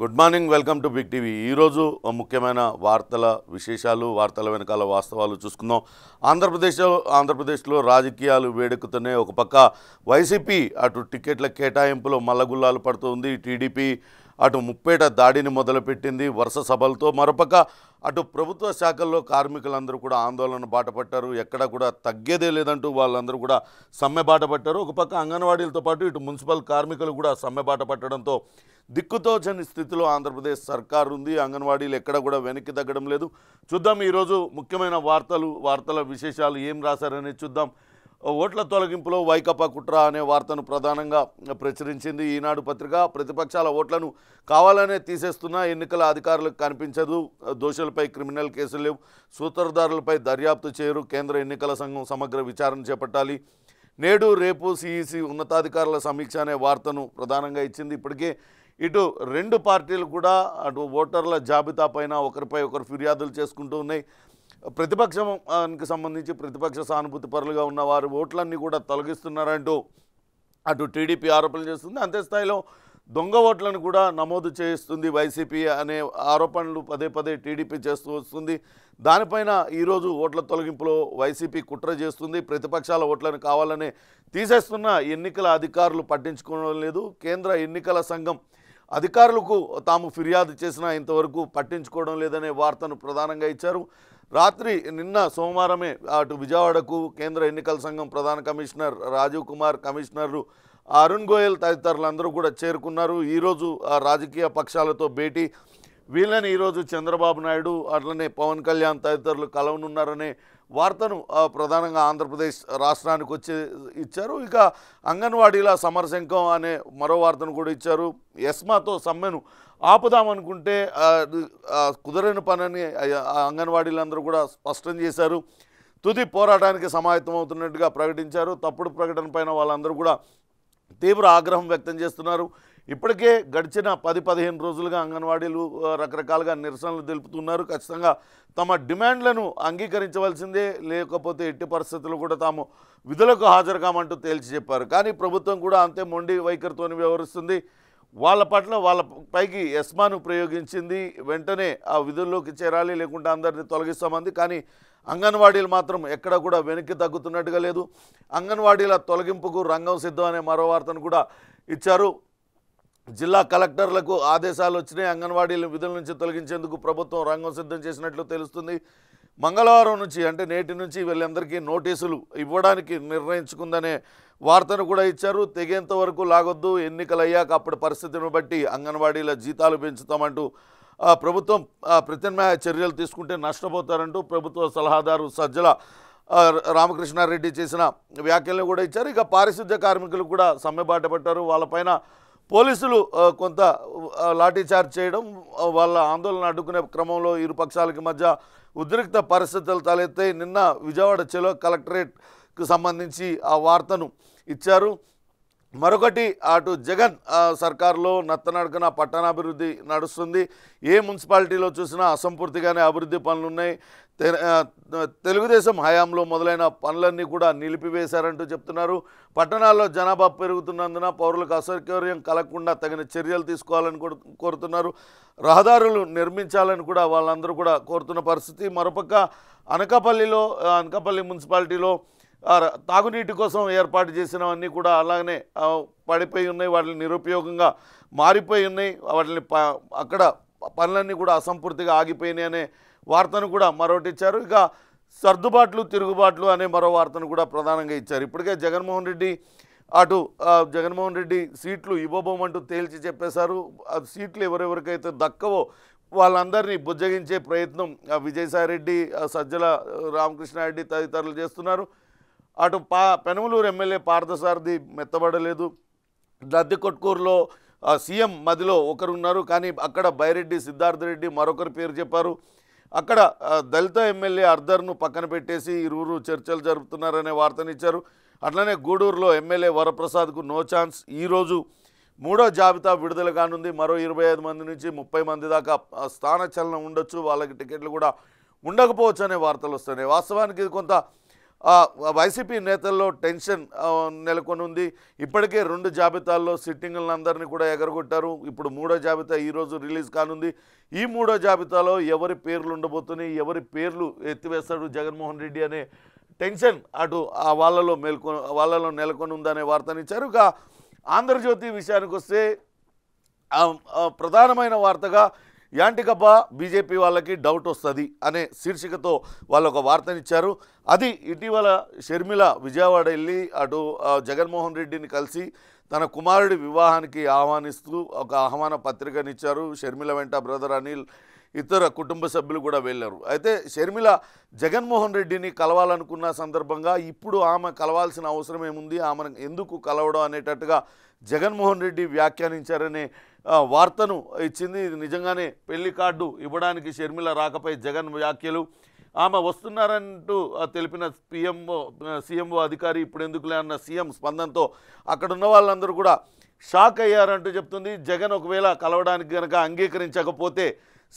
Good morning, welcome to big TV. ఈరోజు ముఖ్యమైన వార్తల విశేషాలు, వార్తల వెనకాల వాస్తవాలు చూసుకుందాం. ఆంధ్రప్రదేశ్లో రాజకీయాలు వేడెక్కుతున్నాయి. ఒక పక్క వైసీపీ అటు టికెట్ల కేటాయింపులో మల్లగుల్లాలు పడుతుంది. టీడీపీ అటు ముప్పేట దాడిని మొదలుపెట్టింది వరుస సభలతో. మరోపక్క అటు ప్రభుత్వ శాఖల్లో కార్మికులందరూ కూడా ఆందోళన బాటపట్టారు. ఎక్కడ కూడా తగ్గేదే లేదంటూ వాళ్ళందరూ కూడా సమ్మె బాట పట్టారు. ఒక పక్క అంగన్వాడీలతో పాటు ఇటు మున్సిపల్ కార్మికులు కూడా సమ్మె బాట పట్టడంతో దిక్కుతోచని స్థితిలో ఆంధ్రప్రదేశ్ సర్కారు ఉంది. అంగన్వాడీలు ఎక్కడ కూడా వెనక్కి తగ్గడం లేదు. చూద్దాం ఈరోజు ముఖ్యమైన వార్తల విశేషాలు ఏం రాశారనేది చూద్దాం. ఓట్ల తొలగింపులో వైకాపా కుట్ర అనే వార్తను ప్రధానంగా ప్రచురించింది ఈనాడు పత్రిక. ప్రతిపక్షాల ఓట్లను కావాలనే తీసేస్తున్నా ఎన్నికల అధికారులకు కనిపించదు. దోషులపై క్రిమినల్ కేసులు లేవు. సూత్రధారులపై దర్యాప్తు చేయరు. కేంద్ర ఎన్నికల సంఘం సమగ్ర విచారణ చేపట్టాలి. నేడు రేపు సిఈసి ఉన్నతాధికారుల సమీక్ష అనే వార్తను ప్రధానంగా ఇచ్చింది. ఇప్పటికే ఇటు రెండు పార్టీలు కూడా అటు ఓటర్ల జాబితా పైన ఒకరిపై ఒకరు ఫిర్యాదులు చేసుకుంటూ ఉన్నాయి. ప్రతిపక్షానికి సంబంధించి ప్రతిపక్ష సానుభూతి పరులుగా ఉన్న వారి ఓట్లన్నీ కూడా తొలగిస్తున్నారంటూ అటు టీడీపీ ఆరోపణలు చేస్తుంది. అంతే స్థాయిలో దొంగ ఓట్లను కూడా నమోదు చేస్తుంది వైసీపీ అనే ఆరోపణలు పదే పదే టీడీపీ చేస్తూ వస్తుంది. దానిపైన ఈరోజు ఓట్ల తొలగింపులో వైసీపీ కుట్ర చేస్తుంది. ప్రతిపక్షాల ఓట్లను కావాలనే తీసేస్తున్న ఎన్నికల అధికారులు పట్టించుకోవడం లేదు. కేంద్ర ఎన్నికల సంఘం అధికారులకు తాము ఫిర్యాదు చేసినా ఇంతవరకు పట్టించుకోవడం లేదనే వార్తను ప్రధానంగా ఇచ్చారు. రాత్రి నిన్న సోమవారమే అటు విజయవాడకు కేంద్ర ఎన్నికల సంఘం ప్రధాన కమిషనర్ రాజీవ్ కుమార్, కమిషనరు అరుణ్ గోయల్ తదితరులందరూ కూడా చేరుకున్నారు. ఈరోజు రాజకీయ పక్షాలతో భేటీ. వీళ్ళని ఈరోజు చంద్రబాబు నాయుడు అట్లనే పవన్ కళ్యాణ్ తదితరులు కలవనున్నారనే వార్తను ప్రధానంగా ఆంధ్రప్రదేశ్ రాష్ట్రానికి వచ్చి ఇచ్చారు. ఇక అంగన్వాడీల సమరశంఖం అనే మరో వార్తను కూడా ఇచ్చారు. ఎస్మాతో సమ్మెను ఆపుదామనుకుంటే కుదరని పనని అంగన్వాడీలందరూ కూడా స్పష్టం చేశారు. తుది పోరాటానికి సమాయత్తమవుతున్నట్టుగా ప్రకటించారు. తప్పుడు ప్రకటన పైన వాళ్ళందరూ కూడా తీవ్ర ఆగ్రహం వ్యక్తం చేస్తున్నారు. ఇప్పటికే గడిచిన 10-15 రోజులుగా అంగన్వాడీలు రకరకాలుగా నిరసనలు తెలుపుతున్నారు. ఖచ్చితంగా తమ డిమాండ్లను అంగీకరించవలసిందే, లేకపోతే ఎట్టి పరిస్థితుల్లో కూడా తాము విధులకు హాజరు కామంటూ తేల్చి చెప్పారు. కానీ ప్రభుత్వం కూడా అంతే మొండి వైఖరితో వ్యవహరిస్తుంది. వాళ్ళ పైకి ఎస్మాను ప్రయోగించింది. వెంటనే ఆ విధుల్లోకి చేరాలి, లేకుంటే అందరినీ తొలగిస్తామంది. కానీ అంగన్వాడీలు మాత్రం ఎక్కడ కూడా వెనక్కి తగ్గుతున్నట్టుగా లేదు. అంగన్వాడీల తొలగింపుకు రంగం సిద్ధం అనే మరో వార్తను కూడా ఇచ్చారు. జిల్లా కలెక్టర్లకు ఆదేశాలు వచ్చినాయి. అంగన్వాడీల విధుల నుంచి తొలగించేందుకు ప్రభుత్వం రంగం సిద్ధం చేసినట్లు తెలుస్తుంది. మంగళవారం నుంచి అంటే నేటి నుంచి వీళ్ళందరికీ నోటీసులు ఇవ్వడానికి నిర్ణయించుకుందనే వార్తను కూడా ఇచ్చారు. తెగేంత వరకు లాగొద్దు, ఎన్నికలు అయ్యాక అప్పటి పరిస్థితిని బట్టి అంగన్వాడీల జీతాలు పెంచుతామంటూ ప్రభుత్వం ప్రత్యామ్నాయ చర్యలు తీసుకుంటే నష్టపోతారంటూ ప్రభుత్వ సలహాదారు సజ్జల రామకృష్ణారెడ్డి చేసిన వ్యాఖ్యలను కూడా ఇచ్చారు. ఇక పారిశుద్ధ్య కార్మికులు కూడా సమ్మె బాట పట్టారు. వాళ్ళపైన పోలీసులు కొంత లాఠీచార్జ్ చేయడం, వాళ్ళ ఆందోళన అడ్డుకునే క్రమంలో ఇరు పక్షాలకి మధ్య ఉద్రిక్త పరిస్థితులు తలెత్తాయి. నిన్న విజయవాడ చెలో కలెక్టరేట్కు సంబంధించి ఆ వార్తను ఇచ్చారు. మరొకటి అటు జగన్ సర్కారులో నత్తనడకన పట్టణాభివృద్ధి నడుస్తుంది. ఏ మున్సిపాలిటీలో చూసినా అసంపూర్తిగానే అభివృద్ధి పనులు ఉన్నాయి. తెలుగుదేశం హయాంలో మొదలైన పనులన్నీ కూడా నిలిపివేశారంటూ చెప్తున్నారు. పట్టణాల్లో జనాభా పెరుగుతున్నందున పౌరులకు అసౌకర్యం కలగకుండా తగిన చర్యలు తీసుకోవాలని కోరుతున్నారు. రహదారులు నిర్మించాలని కూడా వాళ్ళందరూ కూడా కోరుతున్న పరిస్థితి. మరోపక్క అనకాపల్లి మున్సిపాలిటీలో తాగునీటి కోసం ఏర్పాటు చేసినవన్నీ కూడా అలాగనే పడిపోయి ఉన్నాయి. వాటిని నిరుపయోగంగా మారిపోయి ఉన్నాయి. వాటిని అక్కడ పనులన్నీ కూడా అసంపూర్తిగా ఆగిపోయినాయి అనే వార్తను కూడా మరొకటి ఇచ్చారు. ఇక సర్దుబాట్లు తిరుగుబాట్లు అనే మరో వార్తను కూడా ప్రధానంగా ఇచ్చారు. ఇప్పటికే జగన్మోహన్ రెడ్డి సీట్లు ఇవ్వబోమంటూ తేల్చి చెప్పేశారు. ఆ సీట్లు ఎవరెవరికైతే దక్కవో వాళ్ళందరినీ బుజ్జగించే ప్రయత్నం విజయసాయిరెడ్డి, సజ్జల రామకృష్ణారెడ్డి తదితరులు చేస్తున్నారు. అటు పెనమలూరు ఎమ్మెల్యే పార్థసారథి మెత్తబడలేదు. దద్దికొట్కూరులో సీఎం మదిలో ఒకరున్నారు, కానీ అక్కడ బైరెడ్డి సిద్ధార్థ రెడ్డి మరొకరి పేరు చెప్పారు. అక్కడ దళిత ఎమ్మెల్యే అర్దర్ను పక్కన పెట్టేసి ఇరువురు చర్చలు జరుపుతున్నారనే వార్తనిచ్చారు. అట్లనే గూడూరులో ఎమ్మెల్యే వరప్రసాద్కు నో ఛాన్స్. ఈరోజు 3వ జాబితా విడుదల కానుంది. మరో 25 మంది నుంచి 30 మంది దాకా స్థానచలనం ఉండొచ్చు. వాళ్ళకి టికెట్లు కూడా ఉండకపోవచ్చు అనే వార్తలు వస్తున్నాయి. వాస్తవానికి ఇది కొంత వైసీపీ నేతల్లో టెన్షన్ నెలకొని ఉంది. ఇప్పటికే 2 జాబితాల్లో సిట్టింగులందరినీ కూడా ఎగరగొట్టారు. ఇప్పుడు 3వ జాబితా ఈరోజు రిలీజ్ కానుంది. ఈ 3వ జాబితాలో ఎవరి పేర్లు ఉండబోతున్నాయి, ఎవరి పేర్లు ఎత్తివేస్తాడు జగన్మోహన్ రెడ్డి అనే టెన్షన్ అటు వాళ్ళలో నెలకొని ఉందనే వార్తనిచ్చారు. ఇక ఆంధ్రజ్యోతి విషయానికి వస్తే ప్రధానమైన వార్తగా యాంటికబ్బా బీజేపీ వాళ్ళకి డౌట్ వస్తుంది అనే శీర్షికతో వాళ్ళు ఒక వార్తనిచ్చారు. అది ఇటీవల షర్మిల విజయవాడ వెళ్ళి అటు జగన్మోహన్ రెడ్డిని కలిసి తన కుమారుడి వివాహానికి ఆహ్వానిస్తూ ఒక ఆహ్వాన పత్రికనిచ్చారు. షర్మిల వెంట బ్రదర్ అనిల్ ఇతర కుటుంబ సభ్యులు కూడా వెళ్ళారు. అయితే షర్మిల జగన్మోహన్ రెడ్డిని కలవాలనుకున్న సందర్భంగా ఇప్పుడు ఆమె కలవాల్సిన అవసరం ఏముంది, ఆమెను ఎందుకు కలవడం అనేటట్టుగా జగన్మోహన్ రెడ్డి వ్యాఖ్యానించారనే వార్తను ఇచ్చింది. ఇది నిజంగానే పెళ్లి కార్డు ఇవ్వడానికి షర్మిల రాకపై జగన్ వ్యాఖ్యలు. ఆమె వస్తున్నారంటూ తెలిపిన సీఎంఓ అధికారి ఇప్పుడు ఎందుకులే అన్న సీఎం స్పందనతో అక్కడున్న వాళ్ళందరూ కూడా షాక్ అయ్యారంటూ చెప్తుంది. జగన్ ఒకవేళ కలవడానికి కనుక అంగీకరించకపోతే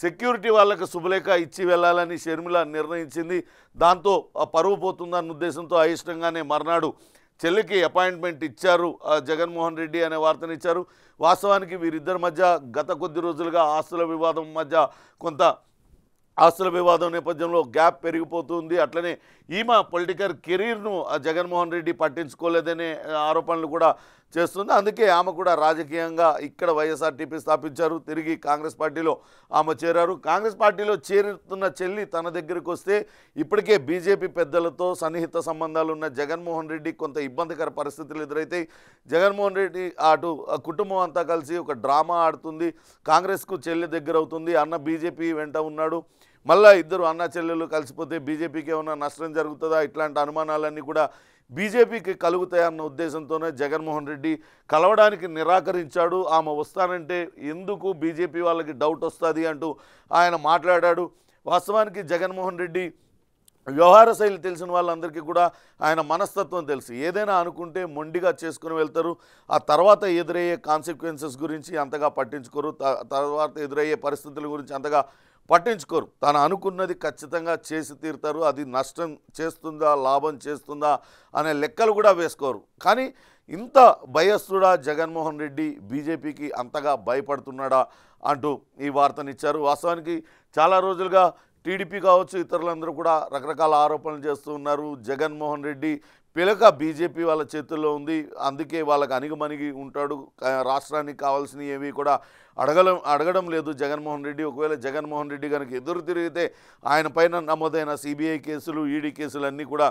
సెక్యూరిటీ వాళ్ళకు శుభలేఖ ఇచ్చి వెళ్ళాలని షర్మిల నిర్ణయించింది. దాంతో పరువు పోతుందన్న ఉద్దేశంతో అయిష్టంగానే మర్నాడు చెల్లికి అపాయింట్మెంట్ ఇచ్చారు జగన్మోహన్ రెడ్డి అనే వార్తనిచ్చారు. వాస్తవానికి వీరిద్దరి మధ్య గత కొద్ది రోజులుగా ఆస్తుల వివాదం నేపథ్యంలో గ్యాప్ పెరిగిపోతుంది. అట్లనే ఈమె పొలిటికల్ కెరీర్ను జగన్మోహన్ రెడ్డి పట్టించుకోలేదనే ఆరోపణలు కూడా చేస్తుంది. అందుకే ఆమె కూడా రాజకీయంగా ఇక్కడ వైఎస్ఆర్టీపీ స్థాపించారు. తిరిగి కాంగ్రెస్ పార్టీలో ఆమె చేరారు. కాంగ్రెస్ పార్టీలో చేరుతున్న చెల్లి తన దగ్గరికి వస్తే ఇప్పటికే బీజేపీ పెద్దలతో సన్నిహిత సంబంధాలు ఉన్న జగన్మోహన్ రెడ్డి కొంత ఇబ్బందికర పరిస్థితులు ఎదురైతాయి. జగన్మోహన్ రెడ్డి అటు కుటుంబం అంతా కలిసి ఒక డ్రామా ఆడుతుంది. కాంగ్రెస్కు చెల్లి దగ్గర అవుతుంది. అన్న బీజేపీ వెంట ఉన్నాడు. మళ్ళీ ఇద్దరు అన్న చెల్లెలు కలిసిపోతే బీజేపీకి ఏమైనా నష్టం జరుగుతుందా, ఇట్లాంటి అనుమానాలన్నీ కూడా బీజేపీకి కలుగుతాయన్న ఉద్దేశంతోనే జగన్మోహన్ రెడ్డి కలవడానికి నిరాకరించాడు. ఆమె వస్తానంటే ఎందుకు బీజేపీ వాళ్ళకి డౌట్ వస్తుంది అంటూ ఆయన మాట్లాడాడు. వాస్తవానికి జగన్మోహన్ రెడ్డి వ్యవహార శైలి తెలిసిన వాళ్ళందరికీ కూడా ఆయన మనస్తత్వం తెలుసు. ఏదైనా అనుకుంటే మొండిగా చేసుకుని వెళ్తారు. ఆ తర్వాత ఎదురయ్యే కాన్సిక్వెన్సెస్ గురించి అంతగా పట్టించుకోరు. తర్వాత ఎదురయ్యే పరిస్థితుల గురించి అంతగా పట్టించుకోరు. తాను అనుకున్నది ఖచ్చితంగా చేసి తీరుతారు. అది నష్టం చేస్తుందా, లాభం చేస్తుందా అనే లెక్కలు కూడా వేసుకోరు. కానీ ఇంత భయస్తుడా జగన్మోహన్ రెడ్డి, బీజేపీకి అంతగా భయపడుతున్నాడా అంటూ ఈ వార్తనిచ్చారు. వాస్తవానికి చాలా రోజులుగా టీడీపీ కావచ్చు, ఇతరులందరూ కూడా రకరకాల ఆరోపణలు చేస్తూ ఉన్నారు. జగన్మోహన్ రెడ్డి పిలక బీజేపీ వాళ్ళ చేతుల్లో ఉంది, అందుకే వాళ్ళకి అణిగిమణిగి ఉంటాడు, రాష్ట్రానికి కావాల్సినవి ఏవి కూడా అడగడం లేదు జగన్మోహన్ రెడ్డి. ఒకవేళ జగన్మోహన్ రెడ్డి కనుక ఎదురు తిరిగితే ఆయన పైన నమోదైన సిబిఐ కేసులు, ఈడీ కేసులు అన్నీ కూడా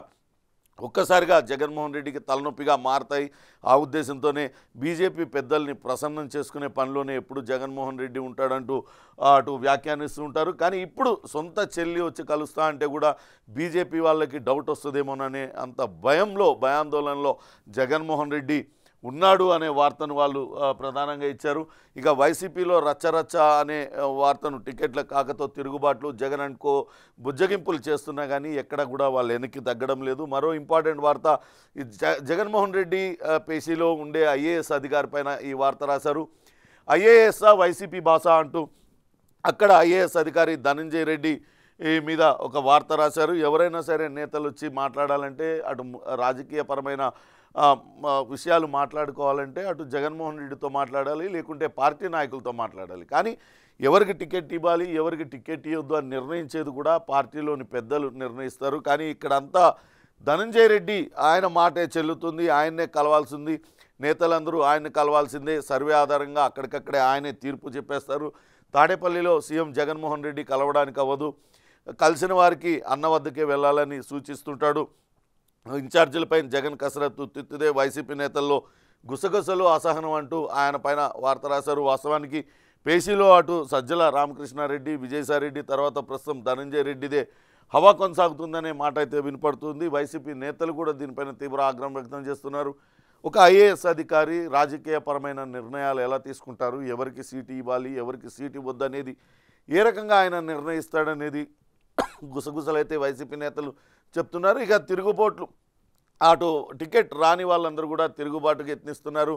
ఒక్కసారిగా జగన్మోహన్ రెడ్డికి తలనొప్పిగా మారతాయి. ఆ ఉద్దేశంతోనే బీజేపీ పెద్దల్ని ప్రసన్నం చేసుకునే పనిలోనే ఎప్పుడు జగన్మోహన్ రెడ్డి ఉంటాడంటూ అటు వ్యాఖ్యానిస్తూ ఉంటారు. కానీ ఇప్పుడు సొంత చెల్లి వచ్చి కలుస్తా అంటే కూడా బీజేపీ వాళ్ళకి డౌట్ వస్తుందేమోననే అంత భయాందోళనలో జగన్మోహన్ రెడ్డి ఉన్నాడు అనే వార్తను వాళ్ళు ప్రధానంగా ఇచ్చారు. ఇక వైసీపీలో రచ్చరచ్చ అనే వార్తను టికెట్ల కాకతో తిరుగుబాట్లు జగన్ అనుకో బుజ్జగింపులు చేస్తున్నా కానీ ఎక్కడ కూడా వాళ్ళు వెనక్కి తగ్గడం లేదు. మరో ఇంపార్టెంట్ వార్త, జగన్మోహన్ రెడ్డి పేషీలో ఉండే ఐఏఎస్ అధికారి పైన ఈ వార్త రాశారు. ఐఏఎస్ వైసీపీ భాష అంటూ అక్కడ ఐఏఎస్ అధికారి ధనంజయ రెడ్డి మీద ఒక వార్త రాశారు. ఎవరైనా సరే నేతలు వచ్చి మాట్లాడాలంటే అటు రాజకీయపరమైన విషయాలు మాట్లాడుకోవాలంటే అటు జగన్మోహన్ రెడ్డితో మాట్లాడాలి, లేకుంటే పార్టీ నాయకులతో మాట్లాడాలి. కానీ ఎవరికి టికెట్ ఇవ్వాలి, ఎవరికి టికెట్ ఇవ్వద్దు అని నిర్ణయించేది కూడా పార్టీలోని పెద్దలు నిర్ణయిస్తారు. కానీ ఇక్కడంతా ధనంజయ రెడ్డి ఆయన మాటే చెల్లుతుంది, ఆయన్నే కలవాల్సింది, నేతలందరూ ఆయన్ని కలవాల్సిందే. సర్వే ఆధారంగా అక్కడికక్కడే ఆయనే తీర్పు చెప్పేస్తారు. తాడేపల్లిలో సీఎం జగన్మోహన్ రెడ్డి కలవడానికి అవ్వదు, కలిసిన వారికి అన్న వద్దకే వెళ్ళాలని సూచిస్తుంటాడు. ఇన్ఛార్జీలపై జగన్ కసరత్తు తిత్తుదే, వైసీపీ నేతల్లో గుసగుసలు అసహనం అంటూ ఆయన పైన వార్త రాశారు. వాస్తవానికి పేషీలో అటు సజ్జల రామకృష్ణారెడ్డి, విజయసాయిరెడ్డి తర్వాత ప్రస్తుతం ధనంజయ రెడ్డిదే హవా కొనసాగుతుందనే మాట అయితే వినపడుతుంది. వైసీపీ నేతలు కూడా దీనిపైన తీవ్ర ఆగ్రహం వ్యక్తం చేస్తున్నారు. ఒక ఐఏఎస్ అధికారి రాజకీయపరమైన నిర్ణయాలు ఎలా తీసుకుంటారు, ఎవరికి సీటు ఇవ్వాలి, ఎవరికి సీటు ఇవ్వద్దు అనేది ఏ రకంగా ఆయన నిర్ణయిస్తాడనేది గుసగుసలైతే వైసీపీ నేతలు చెప్తున్నారు. ఇక తిరుగుబాట్లు, అటు టికెట్ రాని వాళ్ళందరూ కూడా తిరుగుబాటుకు యత్నిస్తున్నారు.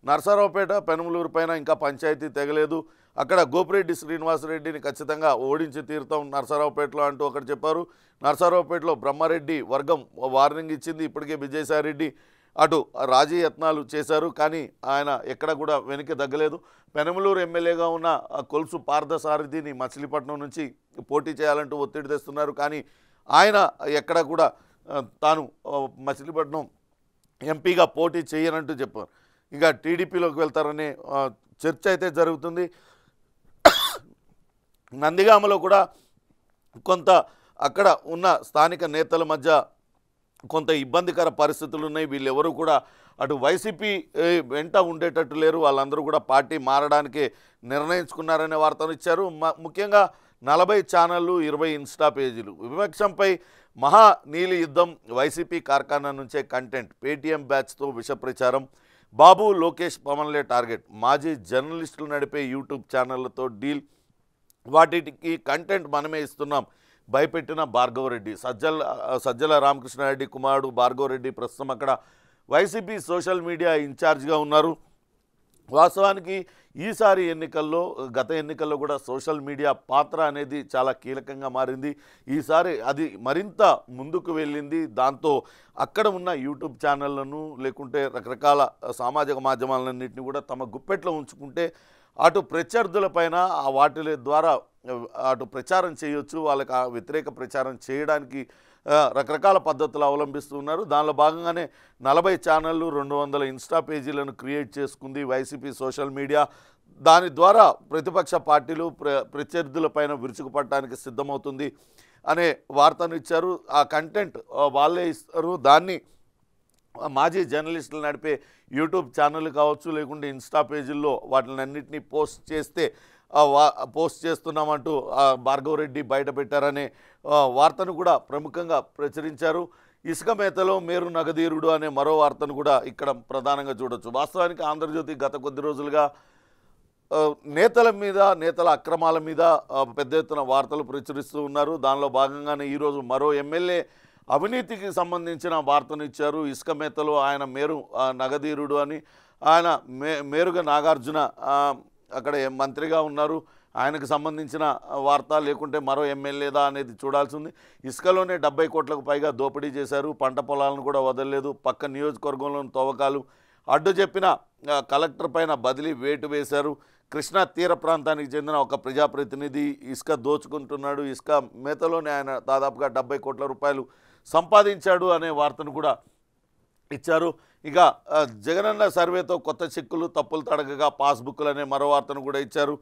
నరసరావుపేట పెనుమలూరు పైన ఇంకా పంచాయతీ తెగలేదు, అక్కడ గోపిరెడ్డి శ్రీనివాసరెడ్డిని ఖచ్చితంగా ఓడించి తీరుతాం నరసరావుపేటలో అంటూ ఒకటి చెప్పారు. నరసరావుపేటలో బ్రహ్మారెడ్డి వర్గం వార్నింగ్ ఇచ్చింది. ఇప్పటికే విజయసాయిరెడ్డి అటు రాజీ యత్నాలు చేశారు, కానీ ఆయన ఎక్కడ కూడా వెనక్కి తగ్గలేదు. పెనమలూరు ఎమ్మెల్యేగా ఉన్న కొలుసు పార్థసారథిని మచిలీపట్నం నుంచి పోటీ చేయాలంటూ ఒత్తిడి తెస్తున్నారు, కానీ ఆయన ఎక్కడ కూడా తాను మచిలీపట్నం ఎంపీగా పోటీ చేయనంటూ చెప్పారు. ఇక టీడీపీలోకి వెళ్తారనే చర్చ అయితే జరుగుతుంది. నందిగామలో కూడా కొంత అక్కడ ఉన్న స్థానిక నేతల మధ్య కొంత ఇబ్బందికర పరిస్థితులు ఉన్నాయి. వీళ్ళెవరూ కూడా అటు వైసీపీ వెంట ఉండేటట్టు లేరు, వాళ్ళందరూ కూడా పార్టీ మారడానికి నిర్ణయించుకున్నారనే వార్తను ఇచ్చారు. ముఖ్యంగా 40 ఛానళ్ళు, 20 ఇన్స్టా పేజీలు. విపక్షంపై మహా నీలి యుద్ధం, వైసీపీ కార్ఖానా నుంచే కంటెంట్, పేటీఎం బ్యాచ్తో విష ప్రచారం, బాబు లోకేష్ పవన్లే టార్గెట్, మాజీ జర్నలిస్టులు నడిపే యూట్యూబ్ ఛానళ్లతో డీల్, వాటికి కంటెంట్ మనమే ఇస్తున్నాం, భయపెట్టిన భార్గవరెడ్డి. సజ్జల రామకృష్ణారెడ్డి కుమారుడు భార్గవరెడ్డి ప్రస్తుతం అక్కడ వైసీపీ సోషల్ మీడియా ఇన్ఛార్జ్గా ఉన్నారు. వాస్తవానికి ఈసారి ఎన్నికల్లో, గత ఎన్నికల్లో కూడా సోషల్ మీడియా పాత్ర అనేది చాలా కీలకంగా మారింది. ఈసారి అది మరింత ముందుకు వెళ్ళింది. దాంతో అక్కడ ఉన్న యూట్యూబ్ ఛానళ్లను లేకుంటే రకరకాల సామాజిక మాధ్యమాలన్నింటినీ కూడా తమ గుప్పెట్లో ఉంచుకుంటే అటు ప్రత్యర్థులపైన వాటి ద్వారా అటు ప్రచారం చేయొచ్చు, వాళ్ళకి ఆ వ్యతిరేక ప్రచారం చేయడానికి రకరకాల పద్ధతులు అవలంబిస్తున్నారు. దానిలో భాగంగానే 40 ఛానళ్ళు, 200 ఇన్స్టా పేజీలను క్రియేట్ చేసుకుంది వైసీపీ సోషల్ మీడియా. దాని ద్వారా ప్రతిపక్ష పార్టీలు ప్రత్యర్థులపైన విరుచుకుపడటానికి సిద్ధమవుతుంది అనే వార్తను ఇచ్చారు. ఆ కంటెంట్ వాళ్ళే ఇస్తారు. దాన్ని మాజీ జర్నలిస్టులు నడిపే యూట్యూబ్ ఛానల్ కావచ్చు, లేకుంటే ఇన్స్టా పేజీల్లో వాటిని అన్నింటినీ పోస్ట్ చేస్తున్నామంటూ భార్గవరెడ్డి బయటపెట్టారనే వార్తను కూడా ప్రముఖంగా ప్రచురించారు. ఇసుక మేతలో మేరు నగదీరుడు అనే మరో వార్తను కూడా ఇక్కడ ప్రధానంగా చూడొచ్చు. వాస్తవానికి ఆంధ్రజ్యోతి గత కొద్ది రోజులుగా నేతల అక్రమాల మీద పెద్ద ఎత్తున వార్తలు ప్రచురిస్తూ ఉన్నారు. దానిలో భాగంగానే ఈరోజు మరో ఎమ్మెల్యే అవినీతికి సంబంధించిన వార్తను ఇచ్చారు. ఇసుక మేతలో ఆయన మేరు నగదీరుడు అని. ఆయన మేరుగ నాగార్జున అక్కడ మంత్రిగా ఉన్నారు, ఆయనకు సంబంధించిన వార్త లేకుంటే మరో ఎమ్మెల్యేదా అనేది చూడాల్సి ఉంది. ఇసుకలోనే 70 కోట్లకు పైగా దోపిడీ చేశారు, పంట పొలాలను కూడా వదలలేదు, పక్క నియోజకవర్గంలోని తవ్వకాలు అడ్డు చెప్పిన కలెక్టర్ పైన బదిలీ వేటు వేశారు, కృష్ణా తీర ప్రాంతానికి చెందిన ఒక ప్రజాప్రతినిధి ఇసుక దోచుకుంటున్నాడు, ఇసుక మేతలోనే ఆయన దాదాపుగా 70 కోట్ల రూపాయలు సంపాదించాడు అనే వార్తను కూడా ఇచ్చారు. ఇక జగనన్న సర్వేతో కొత్త చిక్కులు, తప్పులు తడగగా పాస్బుక్లు అనే మరో వార్తను కూడా ఇచ్చారు.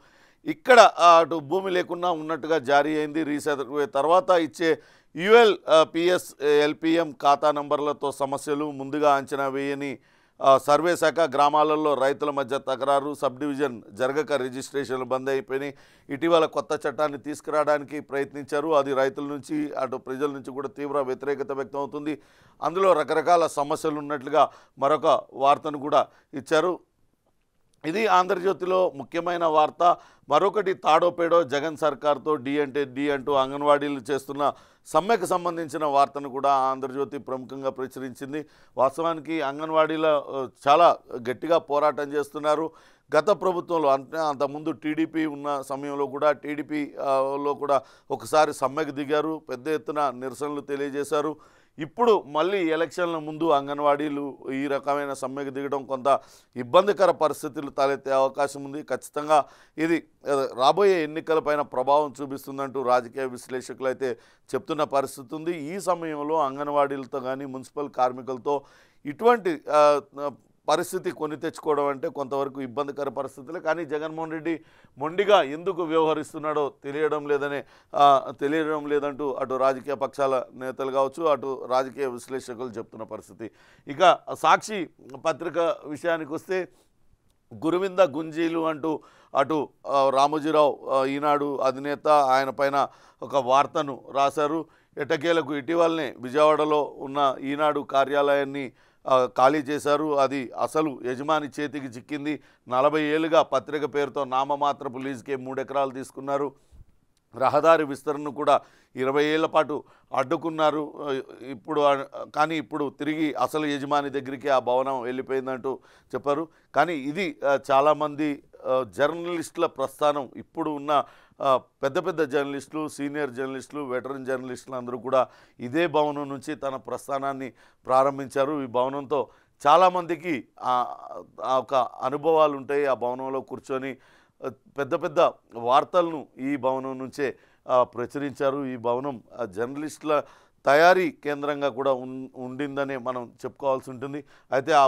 ఇక్కడ అటు భూమి లేకున్నా ఉన్నట్టుగా జారీ అయింది. రీసర్వే తర్వాత ఇచ్చే ULPS LPM ఖాతా నంబర్లతో సమస్యలు, ముందుగా అంచనా వేయని సర్వే శాఖ, గ్రామాలలో రైతుల మధ్య తకరారు, సబ్ డివిజన్ జరగక రిజిస్ట్రేషన్లు బంద్ అయిపోయినాయి. ఇటీవల కొత్త చట్టాన్ని తీసుకురావడానికి ప్రయత్నించారు, అది రైతుల నుంచి అటు ప్రజల నుంచి కూడా తీవ్ర వ్యతిరేకత వ్యక్తం అవుతుంది. అందులో రకరకాల సమస్యలు ఉన్నట్లుగా మరొక వార్తను కూడా ఇచ్చారు. ఇది ఆంధ్రజ్యోతిలో ముఖ్యమైన వార్త. మరొకటి తాడోపేడో జగన్ సర్కార్తో డి అంటే డి అంటూ అంగన్వాడీలు చేస్తున్న సమ్మెకు సంబంధించిన వార్తను కూడా ఆంధ్రజ్యోతి ప్రముఖంగా ప్రచురించింది. వాస్తవానికి అంగన్వాడీల చాలా గట్టిగా పోరాటం చేస్తున్నారు. గత ప్రభుత్వంలో అంటే అంతకుముందు టీడీపీ ఉన్న సమయంలో కూడా టీడీపీలో కూడా ఒకసారి సమ్మెకు దిగారు, పెద్ద ఎత్తున నిరసనలు తెలియజేశారు. ఇప్పుడు మళ్ళీ ఎలక్షన్ల ముందు అంగన్వాడీలు ఈ రకమైన సమ్మెకు దిగడం కొంత ఇబ్బందికర పరిస్థితులు తలెత్తే అవకాశం ఉంది. ఖచ్చితంగా ఇది రాబోయే ఎన్నికలపైన ప్రభావం చూపిస్తుందంటూ రాజకీయ విశ్లేషకులు అయితే చెప్తున్న పరిస్థితి ఉంది. ఈ సమయంలో అంగన్వాడీలతో కానీ మున్సిపల్ కార్మికులతో ఇటువంటి పరిస్థితి కొని తెచ్చుకోవడం అంటే కొంతవరకు ఇబ్బందికర పరిస్థితులే. కానీ జగన్మోహన్ రెడ్డి మొండిగా ఎందుకు వ్యవహరిస్తున్నాడో తెలియడం లేదంటూ అటు రాజకీయ పక్షాల నేతలు కావచ్చు, అటు రాజకీయ విశ్లేషకులు చెప్తున్న పరిస్థితి. ఇక సాక్షి పత్రిక విషయానికి వస్తే గురువింద గుంజీలు అంటూ అటు రామోజీరావు ఈనాడు అధినేత ఆయన పైన ఒక వార్తను రాశారు. ఎట్టకేలకు ఇటీవలనే విజయవాడలో ఉన్న ఈనాడు కార్యాలయాన్ని ఖాళీ చేశారు. అది అసలు యజమాని చేతికి చిక్కింది. 40 ఏళ్ళుగా పత్రిక పేరుతో నామమాత్రపు లీజుకే 3 ఎకరాలు తీసుకున్నారు. రహదారి విస్తరణను కూడా 20 ఏళ్ల పాటు అడ్డుకున్నారు. ఇప్పుడు కానీ ఇప్పుడు తిరిగి అసలు యజమాని దగ్గరికి ఆ భవనం వెళ్ళిపోయిందంటూ చెప్పారు. కానీ ఇది చాలామంది జర్నలిస్టుల ప్రస్థానం. ఇప్పుడు ఉన్న పెద్ద పెద్ద జర్నలిస్టులు, సీనియర్ జర్నలిస్టులు, వెటరన్ జర్నలిస్టులు అందరూ కూడా ఇదే భవనం నుంచి తన ప్రస్థానాన్ని ప్రారంభించారు. ఈ భవనంతో చాలామందికి ఒక అనుభవాలు ఉంటాయి. ఆ భవనంలో కూర్చొని పెద్ద పెద్ద వార్తలను ఈ భవనం నుంచే ప్రచురించారు. ఈ భవనం జర్నలిస్టుల తయారీ కేంద్రంగా కూడా ఉండిందని మనం చెప్పుకోవాల్సి ఉంటుంది. అయితే ఆ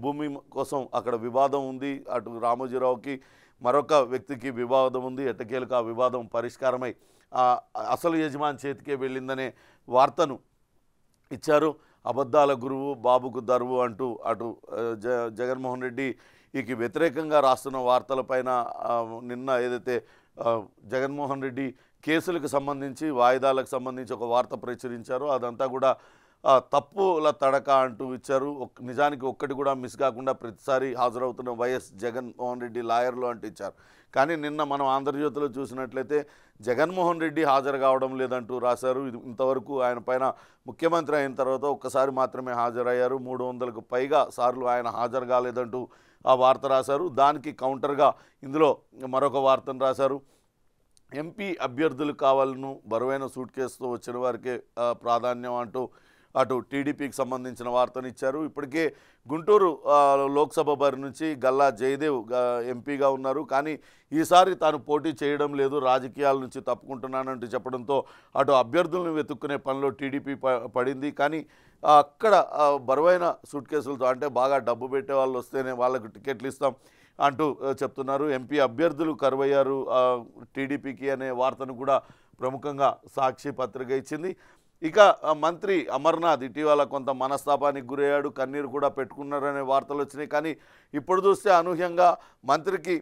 భూమి కోసం అక్కడ వివాదం ఉంది. అటు రామోజీరావుకి మరొక వ్యక్తికి వివాదం ఉంది. ఎట్టకేలకు ఆ వివాదం పరిష్కారమై అసలు యజమాని చేతికే వెళ్ళిందనే వార్తను ఇచ్చారు. అబద్ధాల గురువు బాబుకు దరువు అంటూ అటు జగన్మోహన్ రెడ్డికి వ్యతిరేకంగా రాస్తున్న వార్తలపైన నిన్న ఏదైతే జగన్మోహన్ రెడ్డి కేసులకు సంబంధించి వాయిదాలకు సంబంధించి ఒక వార్త ప్రచురించారో అదంతా కూడా తప్పుల తడక అంటూ ఇచ్చారు. నిజానికి ఒక్కటి కూడా మిస్ కాకుండా ప్రతిసారి హాజరవుతున్న వైఎస్ జగన్మోహన్ రెడ్డి లాయర్లు అంటూ ఇచ్చారు. కానీ నిన్న మనం ఆంధ్రజ్యోతిలో చూసినట్లయితే జగన్మోహన్ రెడ్డి హాజరు కావడం లేదంటూ రాశారు. ఇంతవరకు ఆయన పైన ముఖ్యమంత్రి అయిన తర్వాత ఒక్కసారి మాత్రమే హాజరయ్యారు. 300కు పైగా సార్లు ఆయన హాజరు కాలేదంటూ ఆ వార్త రాశారు. దానికి కౌంటర్గా ఇందులో మరొక వార్తను రాశారు. ఎంపీ అభ్యర్థులు కావాలను బరువైన సూట్ కేసుతో వచ్చిన వారికే ప్రాధాన్యం అంటూ అటు టీడీపీకి సంబంధించిన వార్తను ఇచ్చారు. ఇప్పటికే గుంటూరు లోక్సభ బరి నుంచి గల్లా జయదేవ్ ఎంపీగా ఉన్నారు. కానీ ఈసారి తాను పోటీ చేయడం లేదు, రాజకీయాల నుంచి తప్పుకుంటున్నానంటూ చెప్పడంతో అటు అభ్యర్థులను వెతుక్కునే పనిలో టీడీపీ పడింది. కానీ అక్కడ బరువైన సూట్ కేసులతో అంటే బాగా డబ్బు పెట్టే వాళ్ళు వస్తేనే వాళ్ళకు టికెట్లు ఇస్తాం అంటూ చెప్తున్నారు. ఎంపీ అభ్యర్థులు కరువయ్యారు టీడీపీకి అనే వార్తను కూడా ప్రముఖంగా సాక్షి పత్రిక ఇచ్చింది. ఇక మంత్రి అమర్నాథ్ ఇటీవల కొంత మనస్తాపానికి గురయ్యాడు, కన్నీరు కూడా పెట్టుకున్నారనే వార్తలు వచ్చినాయి. కానీ ఇప్పుడు చూస్తే అనూహ్యంగా మంత్రికి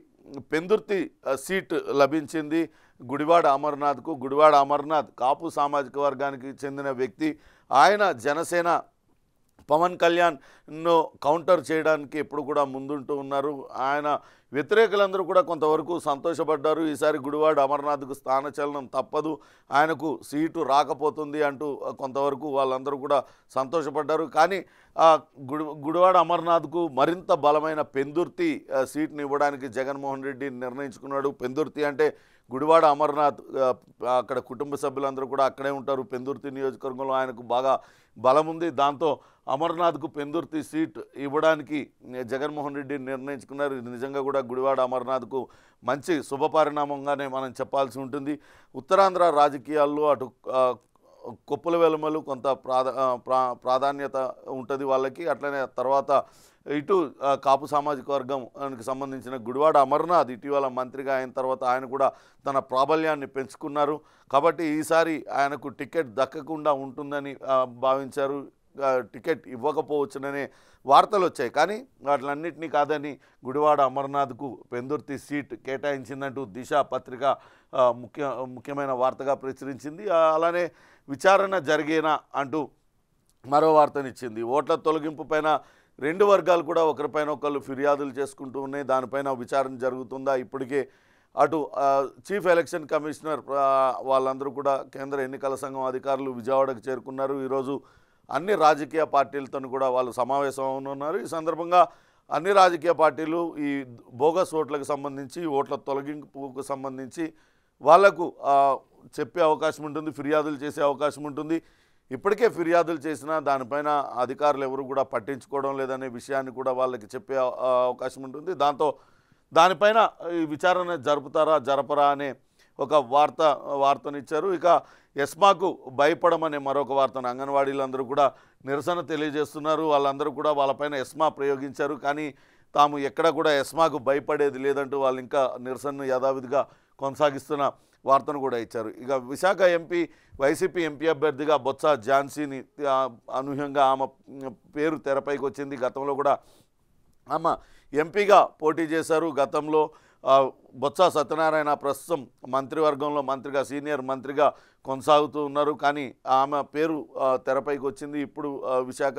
పెందుర్తి సీట్ లభించింది గుడివాడ అమర్నాథ్కు. గుడివాడ అమర్నాథ్ కాపు సామాజిక వర్గానికి చెందిన వ్యక్తి. ఆయన జనసేన పవన్ కళ్యాణ్ను కౌంటర్ చేయడానికి ఎప్పుడు కూడా ముందుంటూ ఉన్నారు. ఆయన వ్యతిరేకులందరూ కూడా కొంతవరకు సంతోషపడ్డారు. ఈసారి గుడివాడ అమర్నాథ్కు స్థానచలనం తప్పదు, ఆయనకు సీటు రాకపోతుంది అంటూ కొంతవరకు వాళ్ళందరూ కూడా సంతోషపడ్డారు. కానీ గుడివాడ అమర్నాథ్కు మరింత బలమైన పెందుర్తి సీట్ని ఇవ్వడానికి జగన్మోహన్ రెడ్డి నిర్ణయించుకున్నాడు. పెందుర్తి అంటే గుడివాడ అమర్నాథ్ అక్కడ కుటుంబ సభ్యులందరూ కూడా అక్కడే ఉంటారు. పెందుర్తి నియోజకవర్గంలో ఆయనకు బాగా బలం ఉంది. దాంతో అమర్నాథ్కు పెందుర్తి సీట్ ఇవ్వడానికి జగన్మోహన్ రెడ్డి నిర్ణయించుకున్నారు. ఇది నిజంగా కూడా గుడివాడ అమర్నాథ్కు మంచి శుభపరిణామంగానే మనం చెప్పాల్సి ఉంటుంది. ఉత్తరాంధ్ర రాజకీయాల్లో అటు కొప్పుల వెలుమలు కొంత ప్రాధాన్యత ఉంటుంది వాళ్ళకి. అట్లనే తర్వాత ఇటు కాపు సామాజిక వర్గంకి సంబంధించిన గుడివాడ అమర్నాథ్ ఇటీవల మంత్రిగా అయిన తర్వాత ఆయన కూడా తన ప్రాబల్యాన్ని పెంచుకున్నారు. కాబట్టి ఈసారి ఆయనకు టికెట్ దక్కకుండా ఉంటుందని భావించారు. టికెట్ ఇవ్వకపోవచ్చుననే వార్తలు వచ్చాయి. కానీ వాటిలన్నింటినీ కాదని గుడివాడ అమర్నాథ్కు పెందుర్తి సీట్ కేటాయించిందంటూ దిశ పత్రిక ముఖ్యమైన వార్తగా ప్రచురించింది. అలానే విచారణ జరిగేనా అంటూ మరో వార్తనిచ్చింది. ఓట్ల తొలగింపు పైన రెండు వర్గాలు కూడా ఒకరిపైన ఒకళ్ళు ఫిర్యాదులు చేసుకుంటూ ఉన్నాయి. దానిపైన విచారణ జరుగుతుందా? ఇప్పటికే అటు చీఫ్ ఎలక్షన్ కమిషనర్ వాళ్ళందరూ కూడా కేంద్ర ఎన్నికల సంఘం అధికారులు విజయవాడకు చేరుకున్నారు. ఈరోజు అన్ని రాజకీయ పార్టీలతో కూడా వాళ్ళు సమావేశం అవునున్నారు. ఈ సందర్భంగా అన్ని రాజకీయ పార్టీలు ఈ బోగస్ ఓట్లకు సంబంధించి ఓట్ల తొలగింపుకు సంబంధించి వాళ్లకు చెప్పే అవకాశం ఉంటుంది, ఫిర్యాదులు చేసే అవకాశం ఉంటుంది. ఇప్పటికే ఫిర్యాదులు చేసినా దానిపైన అధికారులు ఎవరు కూడా పట్టించుకోవడం లేదనే విషయాన్ని కూడా వాళ్ళకి చెప్పే అవకాశం ఉంటుంది. దానిపైన ఈ విచారణ జరపరా అనే ఒక వార్తనిచ్చారు. ఇక ఎస్మాకు భయపడమనే మరొక వార్తను అంగన్వాడీలందరూ కూడా నిరసన తెలియజేస్తున్నారు. వాళ్ళందరూ కూడా వాళ్ళపైన ఎస్మా ప్రయోగించారు. కానీ తాము ఎక్కడ కూడా ఎస్మాకు భయపడేది లేదంటూ వాళ్ళు ఇంకా నిరసనను యథావిధిగా కొనసాగిస్తున్న వార్తను కూడా ఇచ్చారు. ఇక విశాఖ ఎంపీ వైసీపీ ఎంపీ అభ్యర్థిగా బొత్స ఝాన్సీని అనూహ్యంగా ఆమె పేరు తెరపైకి వచ్చింది. గతంలో కూడా ఆమె ఎంపీగా పోటీ చేశారు. గతంలో బొత్స సత్యనారాయణ ప్రస్తుతం మంత్రివర్గంలో మంత్రిగా సీనియర్ మంత్రిగా కొనసాగుతూ ఉన్నారు. కానీ ఆమె పేరు తెరపైకి వచ్చింది. ఇప్పుడు విశాఖ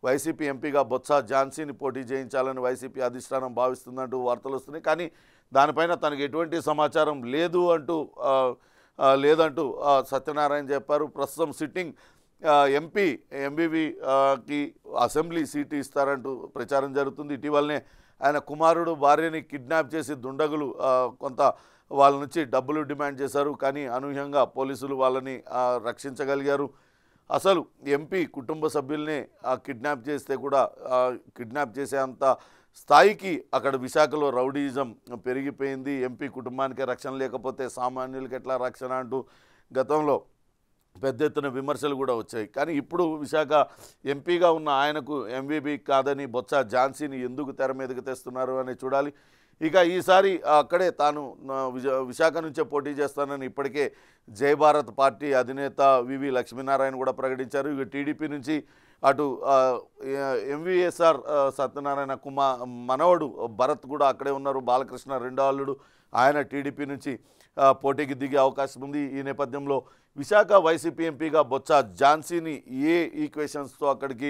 వైసీపీ ఎంపీగా బొత్స ఝాన్సీని పోటీ చేయించాలని వైసీపీ అధిష్టానం భావిస్తుందంటూ వార్తలు వస్తున్నాయి. కానీ దానిపైన తనకు ఎటువంటి సమాచారం లేదు అంటూ లేదంటూ సత్యనారాయణ చెప్పారు. ప్రస్తుతం సిట్టింగ్ ఎంపీ ఎంబీవీకి అసెంబ్లీ సీటు ఇస్తారంటూ ప్రచారం జరుగుతుంది. ఇటీవలనే ఆయన కుమారుడు భార్యని కిడ్నాప్ చేసి దుండగులు కొంత వాళ్ళ నుంచి డబ్బులు డిమాండ్ చేశారు. కానీ అనూహ్యంగా పోలీసులు వాళ్ళని రక్షించగలిగారు. అసలు ఎంపీ కుటుంబ సభ్యుల్ని కిడ్నాప్ చేస్తే కూడా కిడ్నాప్ చేసే అంత స్థాయికి అక్కడ విశాఖలో రౌడీయిజం పెరిగిపోయింది. ఎంపీ కుటుంబానికే రక్షణ లేకపోతే సామాన్యులకి ఎట్లా రక్షణ అంటూ గతంలో పెద్ద ఎత్తున విమర్శలు కూడా వచ్చాయి. కానీ ఇప్పుడు విశాఖ ఎంపీగా ఉన్న ఆయనకు ఎంవీబీ కాదని బొత్స ఝాన్సీని ఎందుకు తెర మీదకి తెస్తున్నారు అని చూడాలి. ఇక ఈసారి అక్కడే తాను విశాఖ నుంచే పోటీ చేస్తానని ఇప్పటికే జై భారత్ పార్టీ అధినేత వివి లక్ష్మీనారాయణ కూడా ప్రకటించారు. ఇక టీడీపీ నుంచి అటు ఎంవీఎస్ఆర్ సత్యనారాయణ మనవడు భరత్ కూడా అక్కడే ఉన్నారు. బాలకృష్ణ రెండో అల్లుడు, ఆయన టీడీపీ నుంచి పోటీకి దిగే అవకాశం ఉంది. ఈ నేపథ్యంలో విశాఖ వైసీపీ ఎంపీగా బొత్స ఝాన్సీని ఏ ఈక్వేషన్స్తో అక్కడికి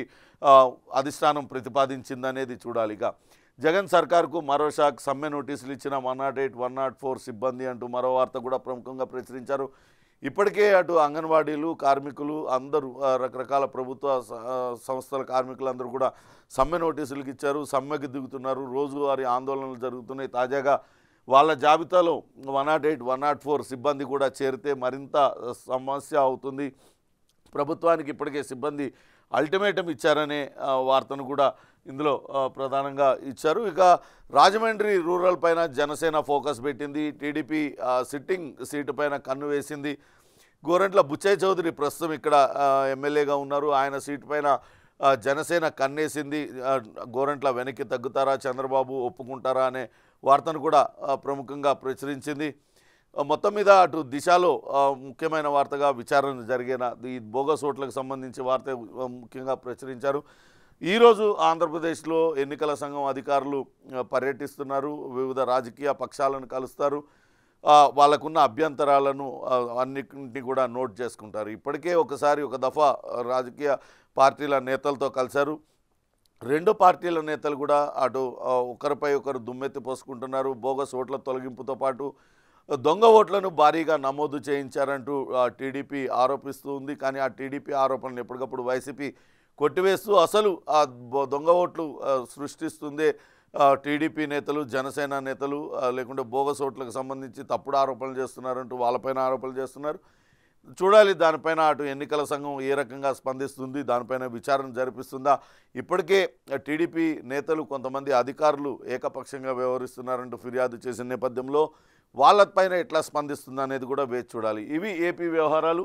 అధిష్టానం ప్రతిపాదించిందనేది చూడాలి. ఇక జగన్ సర్కార్కు మరో షాక్, సమ్మె నోటీసులు ఇచ్చిన 108, 104 సిబ్బంది అంటూ మరో వార్త కూడా ప్రముఖంగా ప్రచురించారు. ఇప్పటికే అటు అంగన్వాడీలు, కార్మికులు అందరూ రకరకాల ప్రభుత్వ సంస్థల కార్మికులందరూ కూడా సమ్మె నోటీసులకు ఇచ్చారు. సమ్మెకి దిగుతున్నారు. రోజువారీ ఆందోళనలు జరుగుతున్నాయి. తాజాగా వాళ్ళ జాబితాలో 108, 104 సిబ్బంది కూడా చేరితే మరింత సమస్య అవుతుంది. ప్రభుత్వానికి ఇప్పటికే సిబ్బంది అల్టిమేటం ఇచ్చారనే వార్తను కూడా ఇందులో ప్రధానంగా ఇచ్చారు. ఇక రాజమండ్రి రూరల్ పైన జనసేన ఫోకస్ పెట్టింది. టీడీపీ సిట్టింగ్ సీటు పైన కన్ను వేసింది. గోరంట్ల బుచ్చయ్య చౌదరి ప్రస్తుతం ఇక్కడ ఎమ్మెల్యేగా ఉన్నారు. ఆయన సీటు పైన జనసేన కన్నేసింది. గోరంట్ల వెనక్కి తగ్గుతారా, చంద్రబాబు ఒప్పుకుంటారా అనే వార్తను కూడా ప్రముఖంగా ప్రచురించింది. మొత్తం మీద అటు దిశలో ముఖ్యమైన వార్తగా విచారణ జరిగిన ఈ బోగస్ ఓట్లకు సంబంధించి వార్త ముఖ్యంగా ప్రచురించారు. ఈరోజు ఆంధ్రప్రదేశ్లో ఎన్నికల సంఘం అధికారులు పర్యటిస్తున్నారు. వివిధ రాజకీయ పక్షాలను కలుస్తారు. వాళ్ళకున్న అభ్యంతరాలను అన్నింటినీ కూడా నోట్ చేసుకుంటారు. ఇప్పటికే ఒక దఫా రాజకీయ పార్టీల నేతలతో కలిశారు. రెండు పార్టీల నేతలు కూడా అటు ఒకరిపై ఒకరు దుమ్మెత్తి పోసుకుంటున్నారు. బోగస్ ఓట్ల తొలగింపుతో పాటు దొంగ ఓట్లను భారీగా నమోదు చేయించారంటూ టీడీపీ ఆరోపిస్తూ ఉంది. కానీ ఆ టీడీపీ ఆరోపణలు ఎప్పటికప్పుడు వైసీపీ కొట్టివేస్తూ అసలు ఆ దొంగ ఓట్లు సృష్టిస్తుందే టీడీపీ నేతలు, జనసేన నేతలు, లేకుంటే బోగస్ ఓట్లకు సంబంధించి తప్పుడు ఆరోపణలు చేస్తున్నారంటూ వాళ్ళపైన ఆరోపణలు చేస్తున్నారు. చూడాలి దానిపైన అటు ఎన్నికల సంఘం ఏ రకంగా స్పందిస్తుంది, దానిపైన విచారణ జరిపిస్తుందా. ఇప్పటికే టీడీపీ నేతలు కొంతమంది అధికారులు ఏకపక్షంగా వ్యవహరిస్తున్నారంటూ ఫిర్యాదు చేసిన నేపథ్యంలో వాళ్ళపైన ఎట్లా స్పందిస్తుందా అనేది కూడా వేచి చూడాలి. ఇవి ఏపీ వ్యవహారాలు.